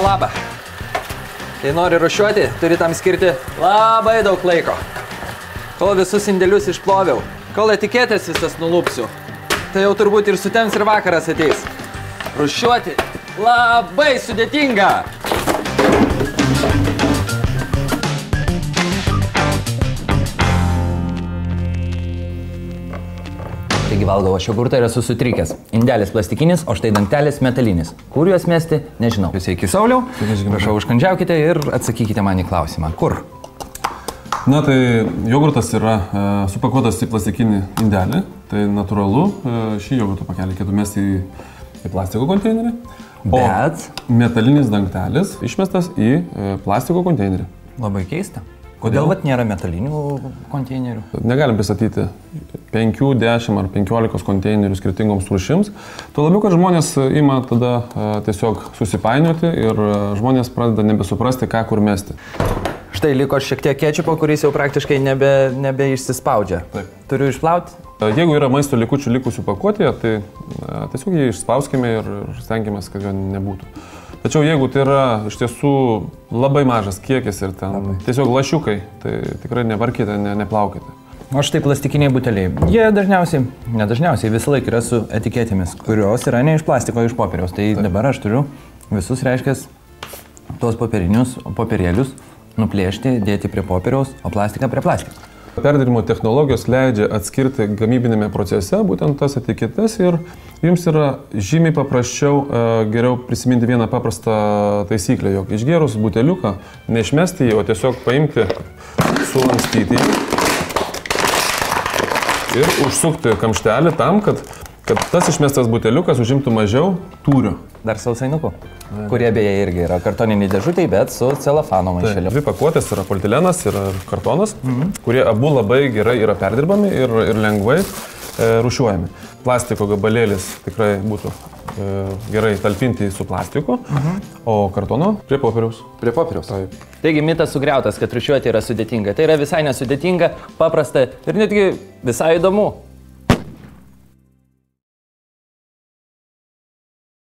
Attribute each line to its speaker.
Speaker 1: labą. Kai nori rūšiuoti, turi tam skirti labai daug laiko. Kol visus indėlius išploviau, kol etiketės visas nulupsiu, tai jau turbūt ir sutems ir vakaras ateis. Rūšiuoti labai sudėtinga. Taigi valgau aš jogurtą ir esu sutrikęs. Indelis plastikinis, o štai dangtelis metalinis. Kur juos mesti, nežinau. Sveiki, Sauliau. Prašau, užkandžiaukite ir atsakykite man į klausimą. Kur?
Speaker 2: Na tai jogurtas yra supakuotas į plastikinį indelį. Tai natūralu, šį jogurto pakelį reikėtų mesti į plastiko konteinerį.
Speaker 1: Bet?
Speaker 2: O metalinis dangtelis išmestas į plastiko konteinerį.
Speaker 1: Labai keista. Kodėl vat nėra metalinių konteinerių?
Speaker 2: Negalim pristatyti 5, 10 ar 15 konteinerių skirtingoms rūšims. Tuo labiau, kad žmonės ima tada tiesiog susipainioti ir žmonės pradeda nebesuprasti, ką kur mesti.
Speaker 1: Štai liko šiek tiek kečupo, kuris jau praktiškai nebeišsispaudžia.
Speaker 2: Taip.
Speaker 1: Turiu išplauti?
Speaker 2: Jeigu yra maisto likučių likusių pakuotėje, tai tiesiog jį išspauskime ir stenkimės, kad jo nebūtų. Tačiau jeigu tai yra iš tiesų labai mažas kiekis ir ten tiesiog lašiukai, tai tikrai nevarkite, neplaukite.
Speaker 1: O štai plastikiniai buteliai. Jie nedažniausiai visą laiką yra su etiketėmis, kurios yra ne iš plastiko, iš popieriaus. Tai dabar aš turiu visus, reiškės, tuos popierėlius nuplėšti, dėti prie popieriaus, o plastiką prie plastiko.
Speaker 2: Perdirbimo technologijos leidžia atskirti gamybinėme procese būtent tas etiketes ir jums yra žymiai paprasčiau geriau prisiminti vieną paprastą taisyklę, jog išgėrus buteliuką neišmesti jį, o tiesiog paimti, sulankstyti ir užsukti kamštelį tam, kad tas išmestas buteliukas užimtų mažiau tūrio.
Speaker 1: Dar sausainukų, kurie beje irgi yra kartoniniai dėžutėj, bet su celofano maišeliu.
Speaker 2: Dvi pakuotės yra polietilėnas ir kartonas, kurie abu labai gerai yra perdirbami ir lengvai rūšiuojami. Plastiko gabalėlis tikrai būtų gerai talpinti su plastiku, o kartono prie popieriaus.
Speaker 1: Prie popieriaus.
Speaker 2: Taip.
Speaker 1: Taigi mitas sugriautas, kad rūšiuoti yra sudėtinga. Tai yra visai nesudėtinga, paprasta ir netgi visai įdomu.